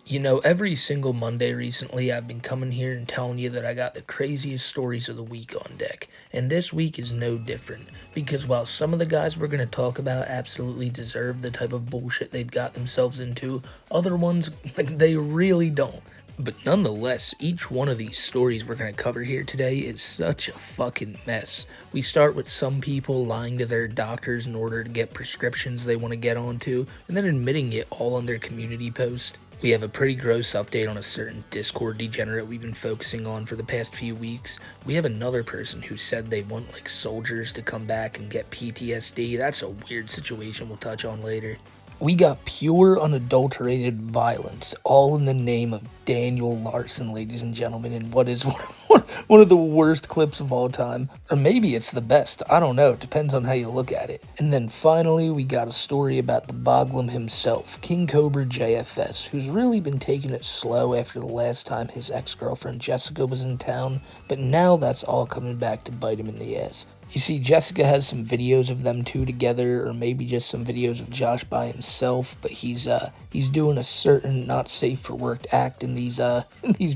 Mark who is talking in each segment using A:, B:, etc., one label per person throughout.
A: You know, every single Monday recently, I've been coming here and telling you that I got the craziest stories of the week on deck. And this week is no different, because while some of the guys we're going to talk about absolutely deserve the type of bullshit they've got themselves into, other ones, they really don't. But nonetheless, each one of these stories we're going to cover here today is such a fucking mess. We start with some people lying to their doctors in order to get prescriptions they want to get onto, and then admitting it all on their community post. We have a pretty gross update on a certain Discord degenerate we've been focusing on for the past few weeks. We have another person who said they want like soldiers to come back and get PTSD. That's a weird situation we'll touch on later. We got pure, unadulterated violence, all in the name of Daniel Larson, ladies and gentlemen, in what is one of the worst clips of all time. Or maybe it's the best, I don't know, it depends on how you look at it. And then finally, we got a story about the Boglum himself, King Cobra JFS, who's really been taking it slow after the last time his ex-girlfriend Jessica was in town, but now that's all coming back to bite him in the ass. You see, Jessica has some videos of them two together, or maybe just some videos of Josh by himself, but he's doing a certain not safe for work act in these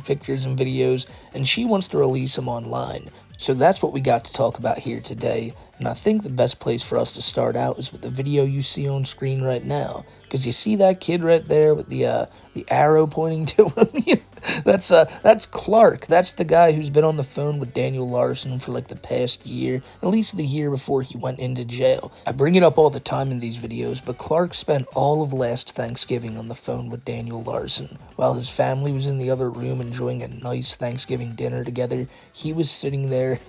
A: pictures and videos, and she wants to release them online. So that's what we got to talk about here today, and I think the best place for us to start out is with the video you see on screen right now, because you see that kid right there with the arrow pointing to him? That's Clark. That's the guy who's been on the phone with Daniel Larson for like the past year, at least the year before he went into jail. I bring it up all the time in these videos, but Clark spent all of last Thanksgiving on the phone with Daniel Larson. While his family was in the other room enjoying a nice Thanksgiving dinner together, he was sitting there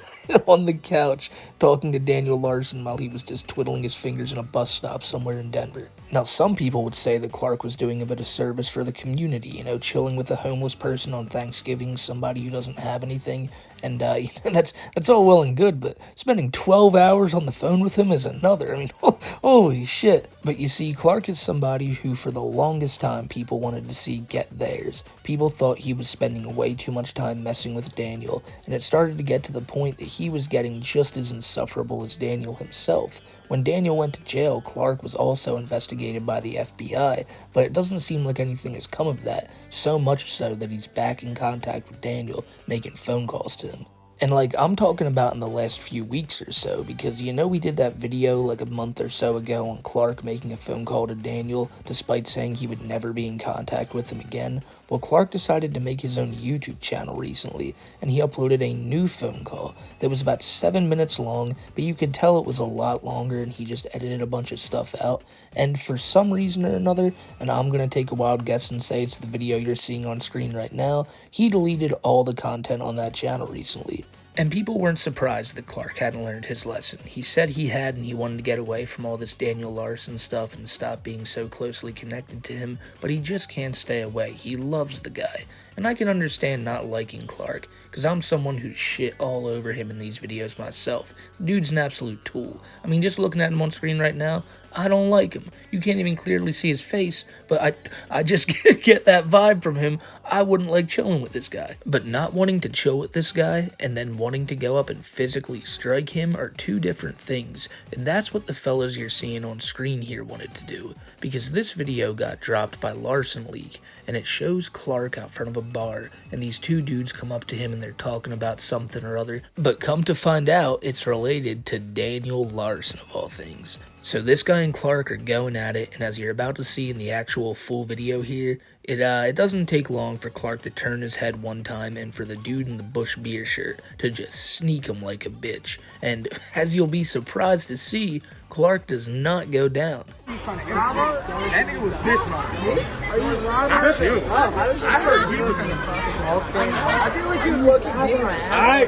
A: on the couch talking to Daniel Larson while he was just twiddling his fingers in a bus stop somewhere in Denver. Now, some people would say that Clark was doing a bit of service for the community, you know, chilling with a homeless person on Thanksgiving, somebody who doesn't have anything, and that's all well and good, but spending 12 hours on the phone with him is another. I mean, holy shit. But you see, Clark is somebody who for the longest time people wanted to see get theirs. People thought he was spending way too much time messing with Daniel, and it started to get to the point that he was getting just as insufferable as Daniel himself. When Daniel went to jail, Clark was also investigated by the FBI, but it doesn't seem like anything has come of that, so much so that he's back in contact with Daniel, making phone calls to him. And like, I'm talking about in the last few weeks or so, because you know we did that video like a month or so ago on Clark making a phone call to Daniel, despite saying he would never be in contact with him again? Well, Clark decided to make his own YouTube channel recently, and he uploaded a new phone call that was about 7 minutes long, but you could tell it was a lot longer, and he just edited a bunch of stuff out. And for some reason or another, and I'm going to take a wild guess and say it's the video you're seeing on screen right now, he deleted all the content on that channel recently. And people weren't surprised that Clark hadn't learned his lesson. He said he had, and he wanted to get away from all this Daniel Larson stuff and stop being so closely connected to him, but he just can't stay away. He loves the guy. And I can understand not liking Clark, because I'm someone who's shit all over him in these videos myself. The dude's an absolute tool. I mean, just looking at him on screen right now, I don't like him. You can't even clearly see his face, but I just get that vibe from him. I wouldn't like chilling with this guy. But not wanting to chill with this guy and then wanting to go up and physically strike him are two different things. And that's what the fellas you're seeing on screen here wanted to do. Because this video got dropped by Larson Leak, and it shows Clark out front of a bar, and these two dudes come up to him and they're talking about something or other. But come to find out, it's related to Daniel Larson of all things. So this guy and Clark are going at it, and as you're about to see in the actual full video here, it doesn't take long for Clark to turn his head one time and for the dude in the Bush beer shirt to just sneak him like a bitch. And as you'll be surprised to see, Clark does not go down.
B: That nigga was pissing on me.
C: Are you lying? I heard he was in the fucking thing. I feel like you look at me my ass.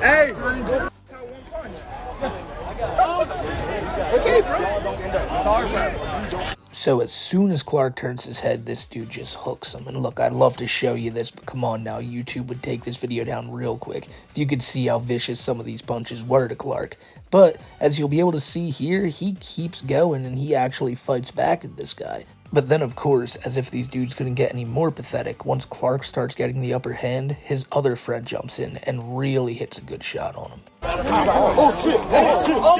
B: Hey!
C: Okay, bro.
A: So as soon as Clark turns his head, this dude just hooks him. And look, I'd love to show you this, but come on now, YouTube would take this video down real quick if you could see how vicious some of these punches were to Clark. But as you'll be able to see here, he keeps going and he actually fights back at this guy. But then, of course, as if these dudes couldn't get any more pathetic, once Clark starts getting the upper hand, his other friend jumps in and really hits a good shot on him.
B: Oh shit! Oh shit! Oh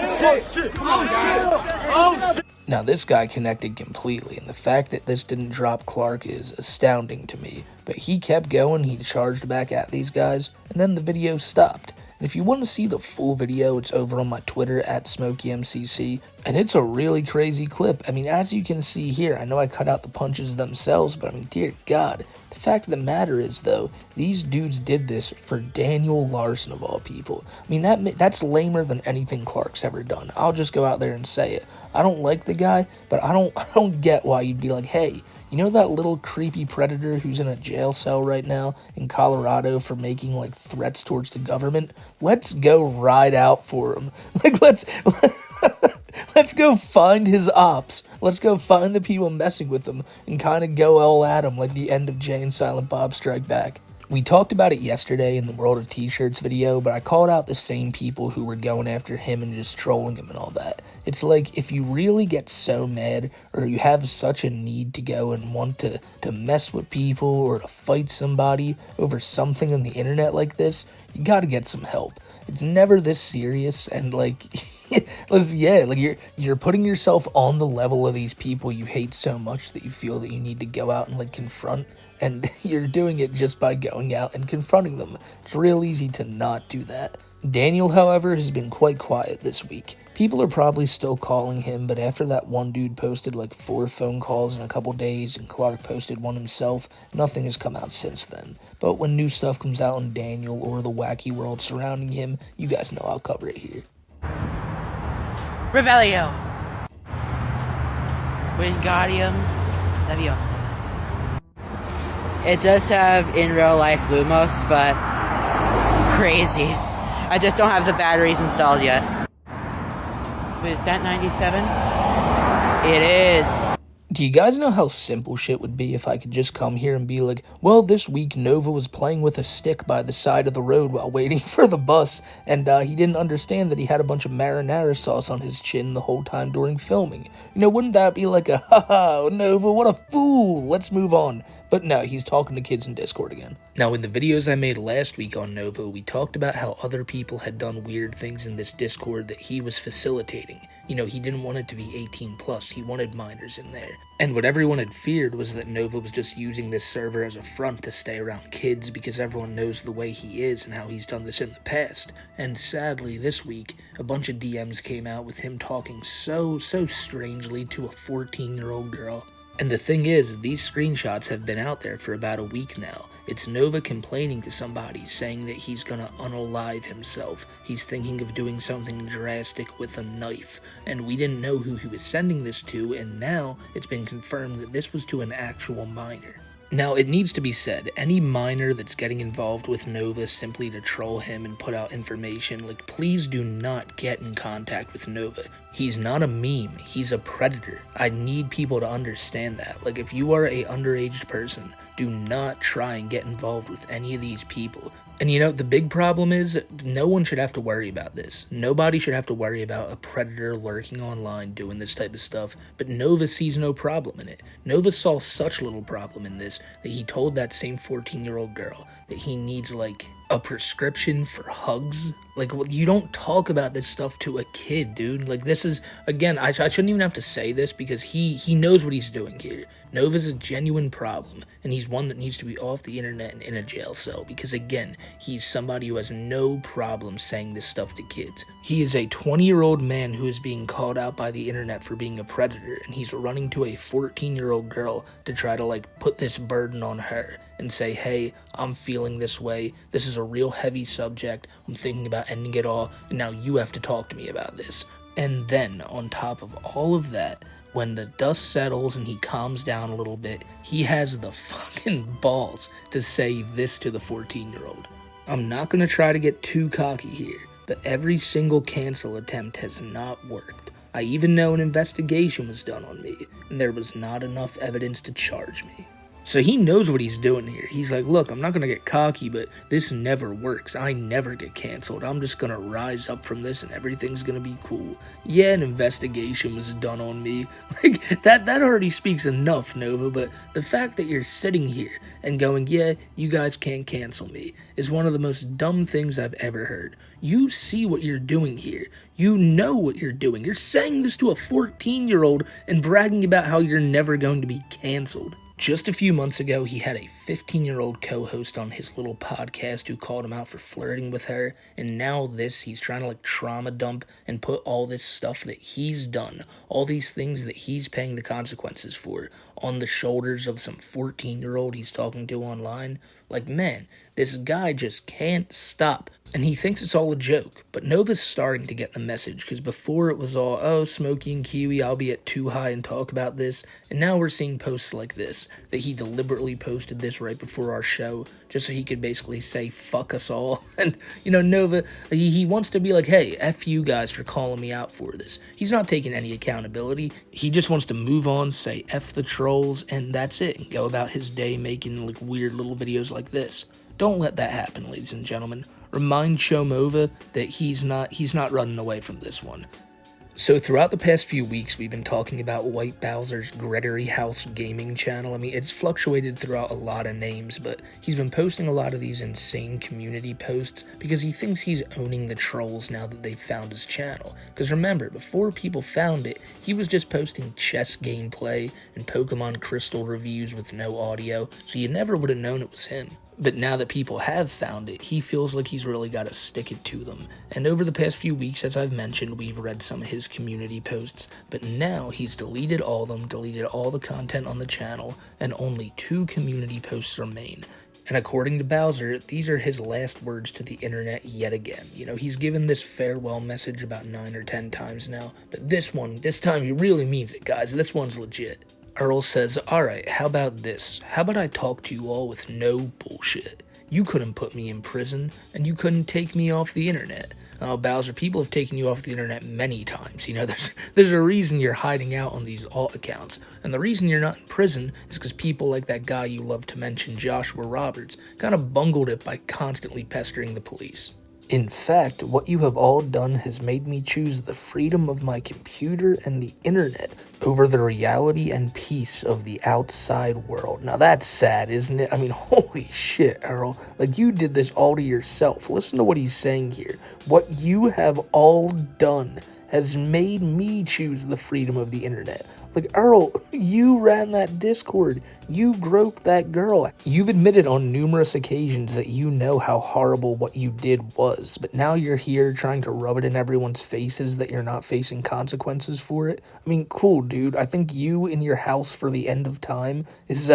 B: shit! Oh shit! Oh shit!
A: Now this guy connected completely, and the fact that this didn't drop Clark is astounding to me. But he kept going, he charged back at these guys, and then the video stopped. And if you want to see the full video, it's over on my Twitter at SmokeyMcC, and it's a really crazy clip. I mean, as you can see here, I know I cut out the punches themselves, but I mean, dear God. The fact of the matter is, though, these dudes did this for Daniel Larson, of all people. I mean, that's lamer than anything Clark's ever done. I'll just go out there and say it. I don't like the guy, but I don't get why you'd be like, hey, you know that little creepy predator who's in a jail cell right now in Colorado for making, like, threats towards the government? Let's go ride out for him. Like, let's go find his ops. Let's go find the people messing with him and kind of go all at him like the end of Jay and Silent Bob Strike Back. We talked about it yesterday in the World of T-Shirts video, but I called out the same people who were going after him and just trolling him and all that. It's like, if you really get so mad, or you have such a need to go and want to mess with people or to fight somebody over something on the internet like this, you gotta get some help. It's never this serious, and like, you're putting yourself on the level of these people you hate so much that you feel that you need to go out and like confront, and you're doing it just by going out and confronting them. It's real easy to not do that. Daniel, however, has been quite quiet this week. People are probably still calling him, but after that one dude posted like 4 phone calls in a couple days and Clark posted one himself, nothing has come out since then. But when new stuff comes out on Daniel or the wacky world surrounding him, you guys know I'll cover it here.
D: Revelio. Wingardium Leviosa. It does have in real life Lumos, but crazy. I just don't have the batteries installed yet. Is that 97? It is.
A: Do you guys know how simple shit would be if I could just come here and be like, well, this week Nova was playing with a stick by the side of the road while waiting for the bus, and he didn't understand that he had a bunch of marinara sauce on his chin the whole time during filming. You know, wouldn't that be like a, haha, Nova, what a fool, let's move on. But no, he's talking to kids in Discord again. Now, in the videos I made last week on Nova, we talked about how other people had done weird things in this Discord that he was facilitating. You know, he didn't want it to be 18 plus, he wanted minors in there. And what everyone had feared was that Nova was just using this server as a front to stay around kids because everyone knows the way he is and how he's done this in the past. And sadly, this week, a bunch of DMs came out with him talking so strangely to a 14-year-old girl. And the thing is, these screenshots have been out there for about a week now. It's Nova complaining to somebody, saying that he's gonna unalive himself. He's thinking of doing something drastic with a knife. And we didn't know who he was sending this to, and now it's been confirmed that this was to an actual minor. Now, it needs to be said, any minor that's getting involved with Nova simply to troll him and put out information, like, please do not get in contact with Nova. He's not a meme, he's a predator. I need people to understand that. Like, if you are a underage person, do not try and get involved with any of these people. And you know, the big problem is, no one should have to worry about this. Nobody should have to worry about a predator lurking online doing this type of stuff, but Nova sees no problem in it. Nova saw such little problem in this that he told that same 14-year-old girl that he needs, like, a prescription for hugs. Like, you don't talk about this stuff to a kid, dude. Like, this is, again, I shouldn't even have to say this because he knows what he's doing here. Nova's a genuine problem, and he's one that needs to be off the internet and in a jail cell because, again, he's somebody who has no problem saying this stuff to kids. He is a 20-year-old man who is being called out by the internet for being a predator, and he's running to a 14-year-old girl to try to, like, put this burden on her and say, hey, I'm feeling this way, this is a real heavy subject, I'm thinking about ending it all, and now you have to talk to me about this. And then, on top of all of that, when the dust settles and he calms down a little bit, he has the fucking balls to say this to the 14-year-old. I'm not going to try to get too cocky here, but every single cancel attempt has not worked. I even know an investigation was done on me, and there was not enough evidence to charge me. So he knows what he's doing here. He's like, look, I'm not going to get cocky, but this never works. I never get canceled. I'm just going to rise up from this and everything's going to be cool. Yeah, an investigation was done on me. Like, that already speaks enough, Nova, but the fact that you're sitting here and going, yeah, you guys can't cancel me, is one of the most dumb things I've ever heard. You see what you're doing here. You know what you're doing. You're saying this to a 14-year-old and bragging about how you're never going to be canceled. Just a few months ago, he had a 15-year-old co-host on his little podcast who called him out for flirting with her, and now he's trying to like trauma dump and put all this stuff that he's done, all these things that he's paying the consequences for, on the shoulders of some 14-year-old he's talking to online. Like, man, this guy just can't stop. And he thinks it's all a joke, but Nova's starting to get the message, because before it was all, oh, Smokey and Kiwi, I'll be at Too High and talk about this, and now we're seeing posts like this, that he deliberately posted this right before our show, just so he could basically say, fuck us all. And, you know, Nova, he wants to be like, hey, F you guys for calling me out for this. He's not taking any accountability. He just wants to move on, say F the trolls, and that's it, and go about his day making like weird little videos like this. Don't let that happen, ladies and gentlemen. Remind Chomova that he's not running away from this one. So throughout the past few weeks, we've been talking about White Bowser's Gregory House gaming channel. I mean, it's fluctuated throughout a lot of names, but he's been posting a lot of these insane community posts because he thinks he's owning the trolls now that they've found his channel. Because remember, before people found it, he was just posting chess gameplay and Pokemon Crystal reviews with no audio, so you never would have known it was him. But now that people have found it, he feels like he's really got to stick it to them. And over the past few weeks, as I've mentioned, we've read some of his community posts, but now he's deleted all of them, deleted all the content on the channel, and only 2 community posts remain. And according to Bowser, these are his last words to the internet yet again. You know, he's given this farewell message about 9 or 10 times now, but this time he really means it, guys. This one's legit. Earl says, alright, how about this? How about I talk to you all with no bullshit? You couldn't put me in prison, and you couldn't take me off the internet. Oh, Bowser, people have taken you off the internet many times. You know, there's a reason you're hiding out on these alt accounts. And the reason you're not in prison is because people like that guy you love to mention, Joshua Roberts, kind of bungled it by constantly pestering the police. In fact, what you have all done has made me choose the freedom of my computer and the internet over the reality and peace of the outside world. Now that's sad, isn't it? I mean, holy shit, Earl. Like, you did this all to yourself. Listen to what he's saying here. What you have all done has made me choose the freedom of the internet. Like, Earl, you ran that Discord. You groped that girl. You've admitted on numerous occasions that you know how horrible what you did was, but now you're here trying to rub it in everyone's faces that you're not facing consequences for it. I mean, cool, dude. I think you in your house for the end of time is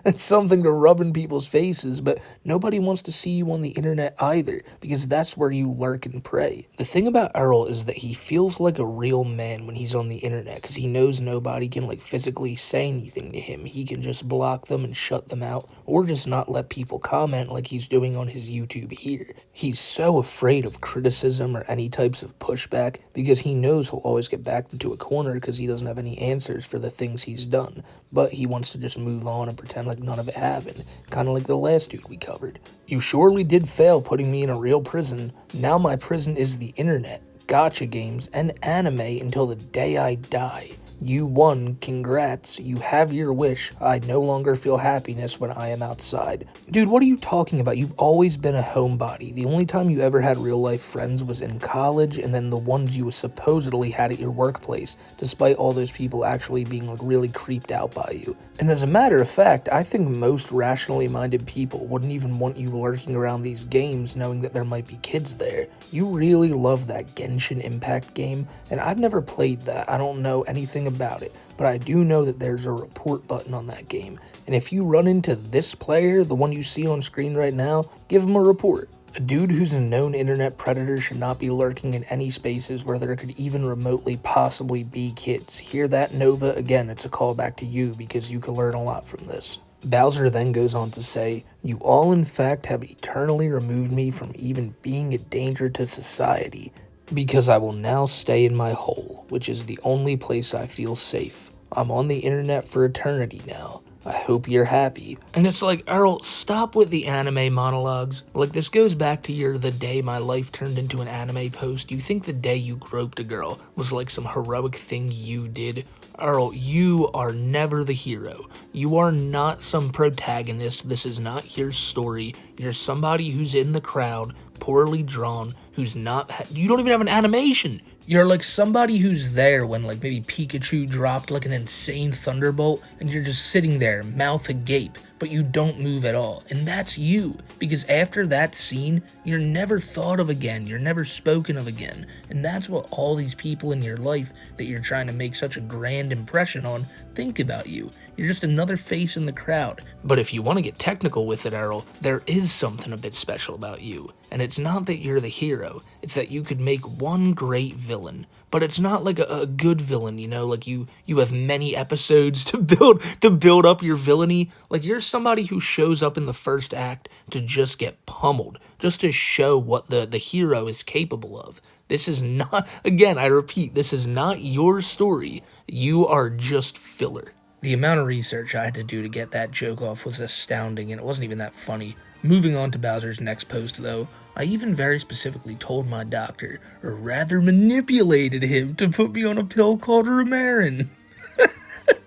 A: it's something to rub in people's faces, but nobody wants to see you on the internet either, because that's where you lurk and prey. The thing about Earl is that he feels like a real man when he's on the internet, because he knows nobody can like physically say anything to him. He can just block them and shut them out, or just not let people comment like he's doing on his YouTube here. He's so afraid of criticism or any types of pushback because he knows he'll always get backed into a corner because he doesn't have any answers for the things he's done, but he wants to just move on and pretend like none of it happened, kind of like the last dude we covered. You surely did fail putting me in a real prison. Now my prison is the internet, gacha games, and anime until the day I die. You won, congrats, you have your wish. I no longer feel happiness when I am outside. Dude, what are you talking about? You've always been a homebody. The only time you ever had real life friends was in college, and then the ones you supposedly had at your workplace, despite all those people actually being like really creeped out by you. And as a matter of fact, I think most rationally minded people wouldn't even want you lurking around these games knowing that there might be kids there. You really love that Genshin Impact game, and I've never played that. I don't know anything about it, but I do know that there's a report button on that game, and if you run into this player, the one you see on screen right now, give him a report. A dude who's a known internet predator should not be lurking in any spaces where there could even remotely possibly be kids. Hear that, Nova? Again, it's a callback to you because you can learn a lot from this. Bowser then goes on to say, you all in fact have eternally removed me from even being a danger to society, because I will now stay in my hole, which is the only place I feel safe. I'm on the internet for eternity now. I hope you're happy. And it's like, Earl, stop with the anime monologues. Like, this goes back to your the day my life turned into an anime post. You think the day you groped a girl was like some heroic thing you did? Earl, you are never the hero. You are not some protagonist. This is not your story. You're somebody who's in the crowd, poorly drawn, who's not... You don't even have an animation. You're like somebody who's there when like maybe Pikachu dropped like an insane thunderbolt and you're just sitting there, mouth agape, but you don't move at all. And that's you, because after that scene, you're never thought of again. You're never spoken of again. And that's what all these people in your life that you're trying to make such a grand impression on think about you. You're just another face in the crowd. But if you want to get technical with it, Errol, there is something a bit special about you. And it's not that you're the hero, it's that you could make one great villain. But it's not like a good villain, you know, like you have many episodes to build up your villainy. Like you're somebody who shows up in the first act to just get pummeled, just to show what the hero is capable of. This is not, again, I repeat, this is not your story. You are just filler. The amount of research I had to do to get that joke off was astounding, and it wasn't even that funny. Moving on to Bowser's next post, though, I even very specifically told my doctor, or rather manipulated him, to put me on a pill called Romarin.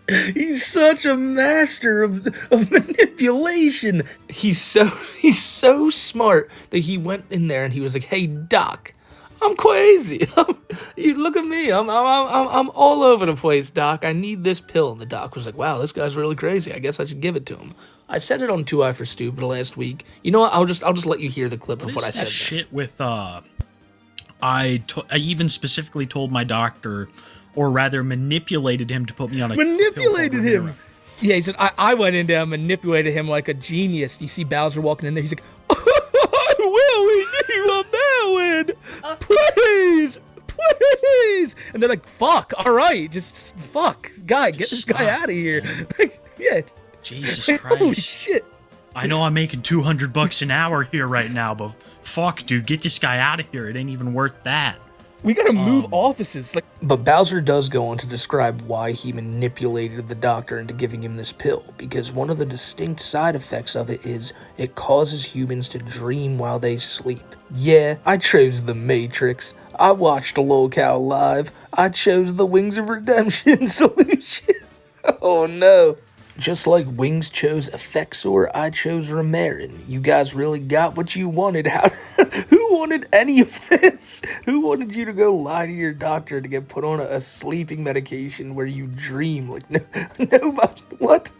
A: He's such a master of manipulation. He's so smart that he went in there and he was like, "Hey, doc, I'm crazy. You look at me. I'm all over the place, doc. I need this pill." And the doc was like, "Wow, this guy's really crazy. I guess I should give it to him." I said it on 2i for Stupid last week. You know what? I'll just let you hear the clip of what I said.
E: Shit with I even specifically told my doctor, or rather manipulated him to put me on a
F: manipulated him. Yeah, he said I went in there and manipulated him like a genius. You see Bowser walking in there. He's like, "I will renew a melon, please." And they're like, "Fuck, all right, just fuck, guy, get this guy out of here." Like, yeah.
E: Jesus
F: Like,
E: Christ.
F: holy shit.
E: I know I'm making $200 an hour here right now, but fuck, dude, get this guy out of here. It ain't even worth that.
F: We gotta move offices. Like,
A: But Bowser does go on to describe why he manipulated the doctor into giving him this pill, because one of the distinct side effects of it is it causes humans to dream while they sleep. Yeah, I chose the Matrix. I watched Lolcows live. I chose the Wings of Redemption solution. Oh no. Just like Wings chose Effexor, I chose Romarin. You guys really got what you wanted. Who wanted any of this? Who wanted you to go lie to your doctor to get put on a sleeping medication where you dream? Like, nobody, what?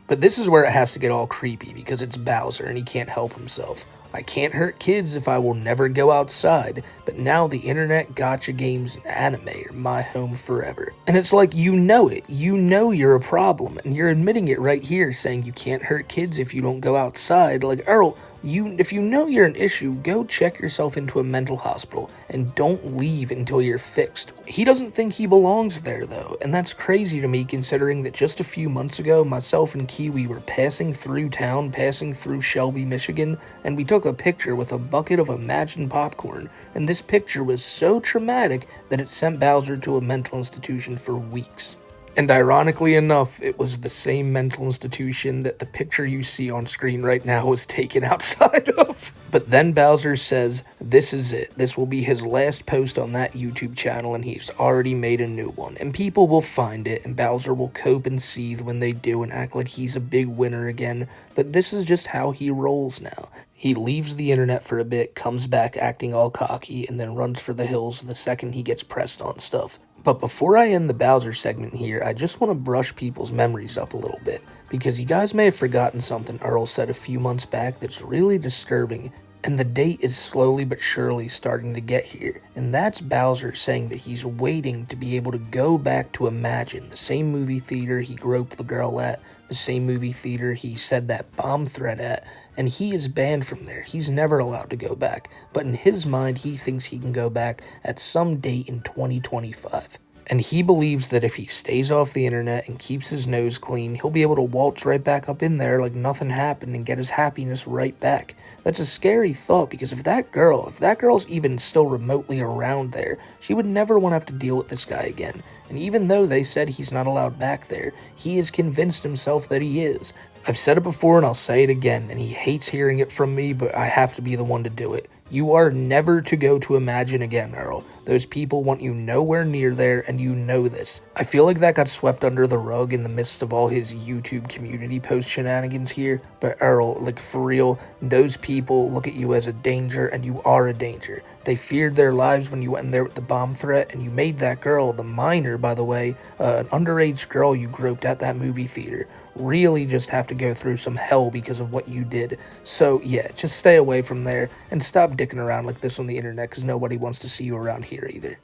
A: But this is where it has to get all creepy, because it's Bowser and he can't help himself. I can't hurt kids if I will never go outside, but now the internet, gacha games, and anime are my home forever. And it's like, you know it. You know you're a problem, and you're admitting it right here, saying you can't hurt kids if you don't go outside. Like, Earl, if you know you're an issue, go check yourself into a mental hospital, and don't leave until you're fixed. He doesn't think he belongs there, though, and that's crazy to me, considering that just a few months ago, myself and Kiwi were passing through town, passing through Shelby, Michigan, and we took a picture with a bucket of Imagine popcorn, and this picture was so traumatic that it sent Bowser to a mental institution for weeks. And ironically enough, it was the same mental institution that the picture you see on screen right now was taken outside of. But then Bowser says, this is it. This will be his last post on that YouTube channel, and he's already made a new one. And people will find it, and Bowser will cope and seethe when they do and act like he's a big winner again. But this is just how he rolls now. He leaves the internet for a bit, comes back acting all cocky, and then runs for the hills the second he gets pressed on stuff. But before I end the Bowser segment here, I just want to brush people's memories up a little bit, because you guys may have forgotten something Earl said a few months back that's really disturbing, and the date is slowly but surely starting to get here, and that's Bowser saying that he's waiting to be able to go back to Imagine, the same movie theater he groped the girl at, the same movie theater he said that bomb threat at, and he is banned from there. He's never allowed to go back, but in his mind, he thinks he can go back at some date in 2025. And he believes that if he stays off the internet and keeps his nose clean, he'll be able to waltz right back up in there like nothing happened and get his happiness right back. That's a scary thought, because if that girl's even still remotely around there, she would never want to have to deal with this guy again. And even though they said he's not allowed back there, he has convinced himself that he is. I've said it before and I'll say it again, and he hates hearing it from me, but I have to be the one to do it. You are never to go to Imagine again, Earl. Those people want you nowhere near there, and you know this. I feel like that got swept under the rug in the midst of all his YouTube community post shenanigans here, but Earl, like for real, those people look at you as a danger, and you are a danger. They feared their lives when you went in there with the bomb threat, and you made that girl, the minor, by the way, an underage girl you groped at that movie theater, really just have to go through some hell because of what you did. So yeah, just stay away from there, and stop dicking around like this on the internet, because nobody wants to see you around here either.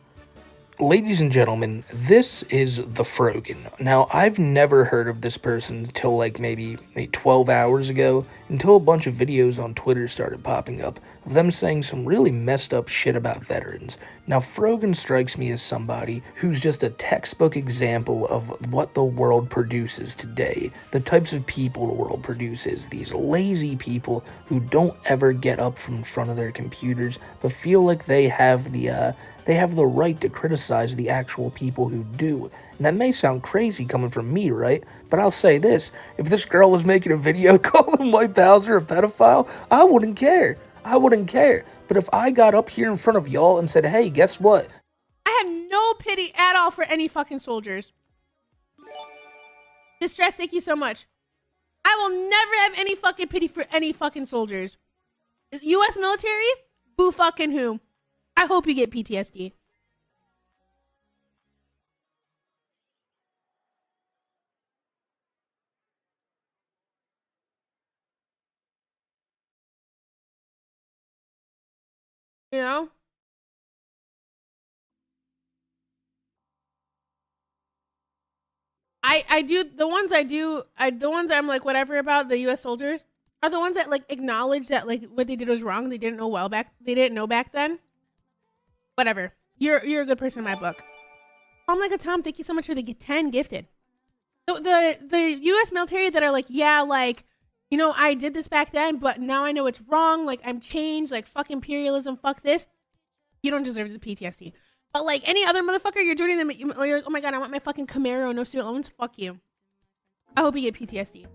A: Ladies and gentlemen, this is the Frogan. Now, I've never heard of this person until like maybe 12 hours ago, until a bunch of videos on Twitter started popping up of them saying some really messed up shit about veterans. Now, Frogan strikes me as somebody who's just a textbook example of what the world produces today. The types of people the world produces. These lazy people who don't ever get up from in front of their computers, but feel like they have the right to criticize the actual people who do. And that may sound crazy coming from me, right? But I'll say this, if this girl was making a video calling White Bowser a pedophile, I wouldn't care. I wouldn't care. But if I got up here in front of y'all and said, hey, guess what?
G: I have no pity at all for any fucking soldiers. Distress, thank you so much. I will never have any fucking pity for any fucking soldiers. U.S. military? Boo fucking who? I hope you get PTSD. You know? I do the ones the ones I'm like whatever about the US soldiers are the ones that like acknowledge that like what they did was wrong. They didn't know back then. Whatever. You're a good person in my book. I'm like a Tom, thank you so much for the 10 gifted. The US military that are like, yeah, like, you know, I did this back then, but now I know it's wrong. Like, I'm changed. Like, fuck imperialism. Fuck this. You don't deserve the PTSD. But, like, any other motherfucker, you're joining them. You're, oh, my God, I want my fucking Camaro. No student loans. Fuck you. I hope you get PTSD.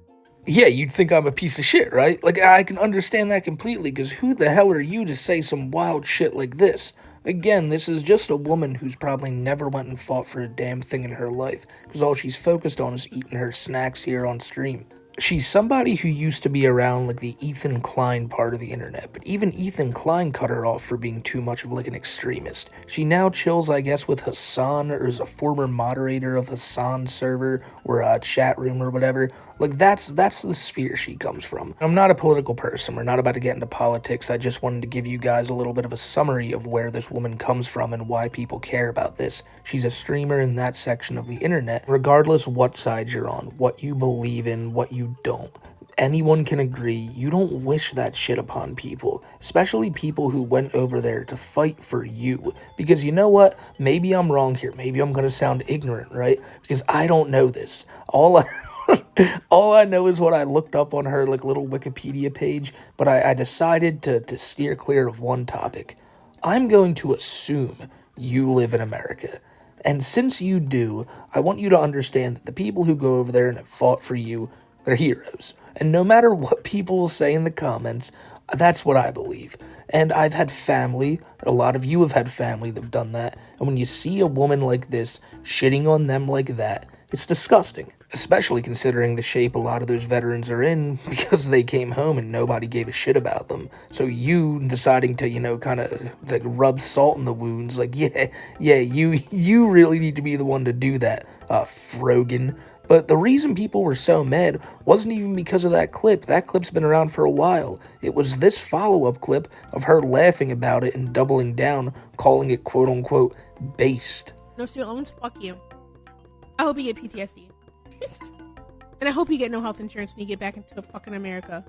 A: Yeah, you'd think I'm a piece of shit, right? Like, I can understand that completely, because who the hell are you to say some wild shit like this? Again, this is just a woman who's probably never went and fought for a damn thing in her life, because all she's focused on is eating her snacks here on stream. She's somebody who used to be around like the Ethan Klein part of the internet, but even Ethan Klein cut her off for being too much of like an extremist. She now chills, I guess, with Hassan, or is a former moderator of Hassan's server, or a chat room or whatever. Like, that's the sphere she comes from. I'm not a political person. We're not about to get into politics. I just wanted to give you guys a little bit of a summary of where this woman comes from and why people care about this. She's a streamer in that section of the internet, regardless what side you're on, what you believe in, what you don't. Anyone can agree, you don't wish that shit upon people, especially people who went over there to fight for you. Because you know what? Maybe I'm wrong here. Maybe I'm gonna sound ignorant, right? Because I don't know this. All I know is what I looked up on her like little Wikipedia page, but I decided to steer clear of one topic. I'm going to assume you live in America. And since you do, I want you to understand that the people who go over there and have fought for you, they're heroes. And no matter what people will say in the comments, that's what I believe. And I've had family, a lot of you have had family that have done that, and when you see a woman like this shitting on them like that, it's disgusting. Especially considering the shape a lot of those veterans are in, because they came home and nobody gave a shit about them. So you deciding to, you know, kind of like rub salt in the wounds, like, yeah, you really need to be the one to do that, Frogan. But the reason people were so mad wasn't even because of that clip. That clip's been around for a while. It was this follow-up clip of her laughing about it and doubling down, calling it quote-unquote based.
G: No student loans? Fuck you. I hope you get PTSD. And I hope you get no health insurance when you get back into fucking America.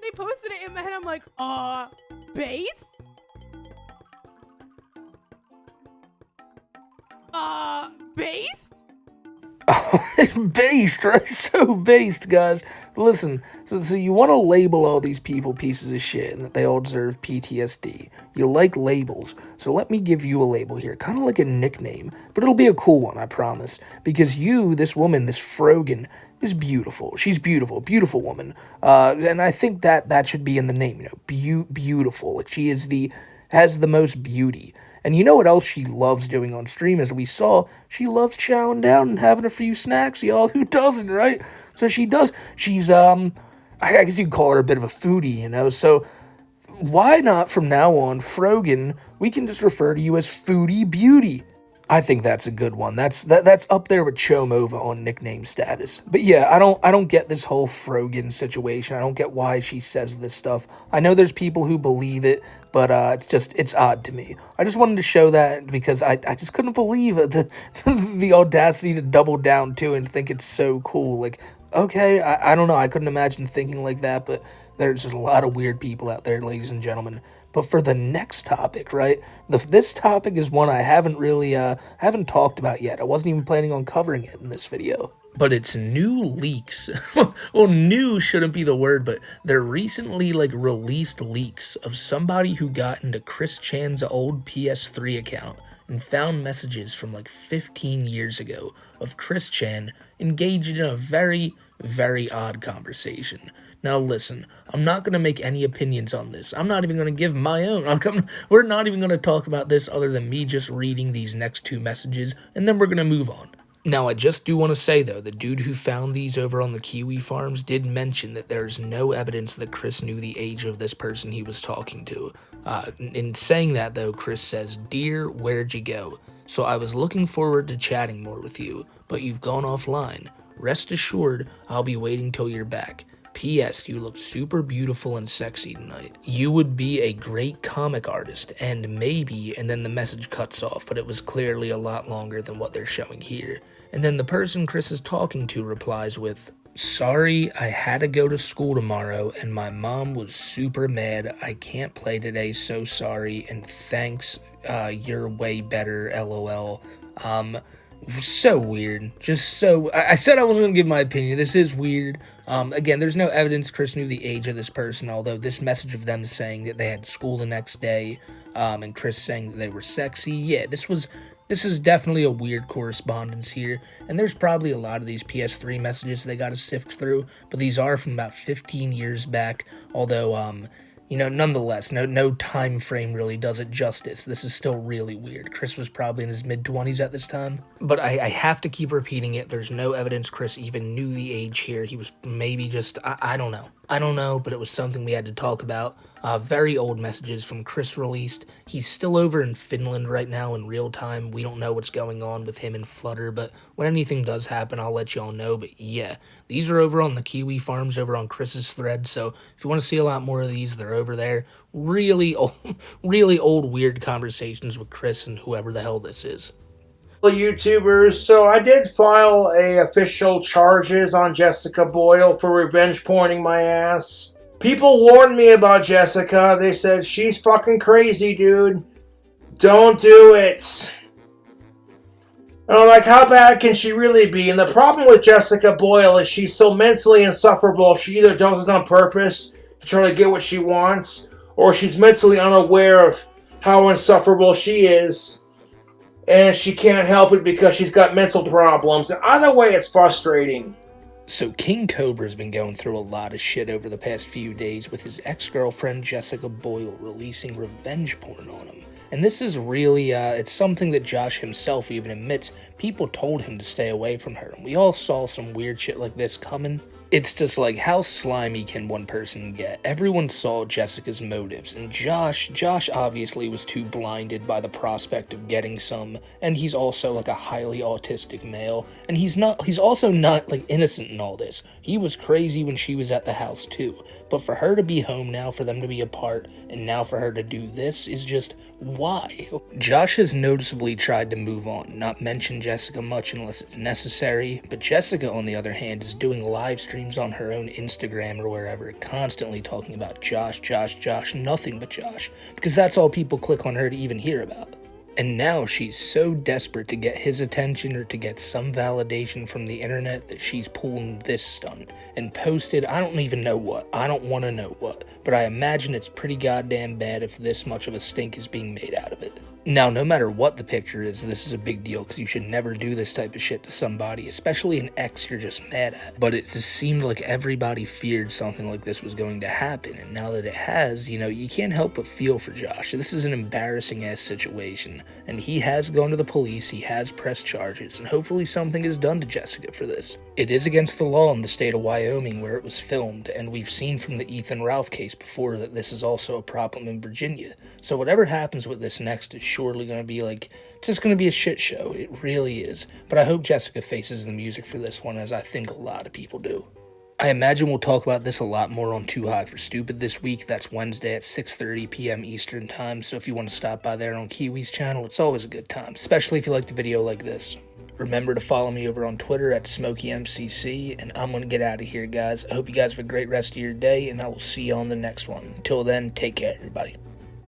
G: they posted it in my head, I'm like, base? Based?
A: Based, right? So based, guys. Listen, so you want to label all these people pieces of shit and that they all deserve PTSD. You like labels, so let me give you a label here, kind of like a nickname, but it'll be a cool one, I promise. Because you, this woman, this Frogan, is beautiful. She's beautiful, beautiful woman. And I think that should be in the name, you know, beautiful. Like she has the most beauty. And you know what else she loves doing on stream? As we saw, she loves chowing down and having a few snacks, y'all. Who doesn't, right? So she does. She's, I guess you could call her a bit of a foodie, you know? So why not, from now on, Frogan, we can just refer to you as Foodie Beauty. I think that's a good one. That's up there with Chomova on nickname status. But yeah, I don't get this whole Frogan situation. I don't get why she says this stuff. I know there's people who believe it, but it's odd to me. I just wanted to show that because I just couldn't believe the audacity to double down to and think it's so cool. Like, okay, I don't know. I couldn't imagine thinking like that, but there's just a lot of weird people out there, ladies and gentlemen. But for the next topic, right? This topic is one I haven't really haven't talked about yet. I wasn't even planning on covering it in this video. But it's new leaks. Well, new shouldn't be the word, but they're recently released leaks of somebody who got into Chris Chan's old PS3 account and found messages from 15 years ago of Chris Chan engaged in a very, very odd conversation. Now listen, I'm not going to make any opinions on this. I'm not even going to give my own. We're not even going to talk about this other than me just reading these next two messages, and then we're going to move on. Now, I just do want to say, though, the dude who found these over on the Kiwi farms did mention that there's no evidence that Chris knew the age of this person he was talking to. In saying that, though, Chris says, "Dear, where'd you go? So I was looking forward to chatting more with you, but you've gone offline. Rest assured, I'll be waiting till you're back. P.S. You look super beautiful and sexy tonight. You would be a great comic artist, and maybe," and then the message cuts off, but it was clearly a lot longer than what they're showing here. And then the person Chris is talking to replies with, "Sorry, I had to go to school tomorrow, and my mom was super mad. I can't play today, so sorry, and thanks, you're way better, LOL. So weird. Just so... I said I wasn't going to give my opinion. This is weird. Again, there's no evidence Chris knew the age of this person, although this message of them saying that they had school the next day, and Chris saying that they were sexy, yeah, this is definitely a weird correspondence here, and there's probably a lot of these PS3 messages they got to sift through, but these are from about 15 years back, although, you know, nonetheless, no time frame really does it justice. This is still really weird. Chris was probably in his mid-20s at this time. But I have to keep repeating it. There's no evidence Chris even knew the age here. He was maybe just, I don't know. I don't know, but it was something we had to talk about. Very old messages from Chris released. He's still over in Finland right now in real time. We don't know what's going on with him and Flutter, but when anything does happen, I'll let y'all know. But yeah, these are over on the Kiwi farms over on Chris's thread, so if you want to see a lot more of these, they're over there. Really old weird conversations with Chris and whoever the hell this is.
C: YouTubers, so I did file official charges on Jessica Boyle for revenge porning my ass. People warned me about Jessica. They said, she's fucking crazy, dude. Don't do it. And I'm like, how bad can she really be? And the problem with Jessica Boyle is she's so mentally insufferable. She either does it on purpose to try to get what she wants, or she's mentally unaware of how insufferable she is, and she can't help it because she's got mental problems. And either way, it's frustrating.
A: So King Cobra's been going through a lot of shit over the past few days with his ex-girlfriend Jessica Boyle releasing revenge porn on him. And this is really, it's something that Josh himself even admits people told him to stay away from her. And we all saw some weird shit like this coming. It's just like, how slimy can one person get? Everyone saw Jessica's motives, and Josh obviously was too blinded by the prospect of getting some, and he's also like a highly autistic male, and he's also not like innocent in all this. He was crazy when she was at the house too, but for her to be home now, for them to be apart, and now for her to do this is just Why? Josh has noticeably tried to move on, not mention Jessica much unless it's necessary, but Jessica, on the other hand, is doing live streams on her own Instagram or wherever, constantly talking about Josh, nothing but Josh, because that's all people click on her to even hear about. And now she's so desperate to get his attention or to get some validation from the internet that she's pulling this stunt and posted I don't even know what. I don't want to know what. But I imagine it's pretty goddamn bad if this much of a stink is being made out of it. Now, no matter what the picture is, this is a big deal because you should never do this type of shit to somebody, especially an ex you're just mad at. But it just seemed like everybody feared something like this was going to happen, and now that it has, you can't help but feel for Josh. This is an embarrassing ass situation, and he has gone to the police, he has pressed charges, and hopefully something is done to Jessica for this. It is against the law in the state of Wyoming where it was filmed, and we've seen from the Ethan Ralph case before that this is also a problem in Virginia. So whatever happens with this next is surely going to be just going to be a shit show. It really is. But I hope Jessica faces the music for this one, as I think a lot of people do. I imagine we'll talk about this a lot more on Too High for Stupid this week. That's Wednesday at 6:30 p.m. Eastern Time, so if you want to stop by there on Kiwi's channel, it's always a good time, especially if you like the video like this. Remember to follow me over on Twitter at SmokeyMcC, and I'm going to get out of here, guys. I hope you guys have a great rest of your day, and I will see you on the next one. Until then, take care, everybody.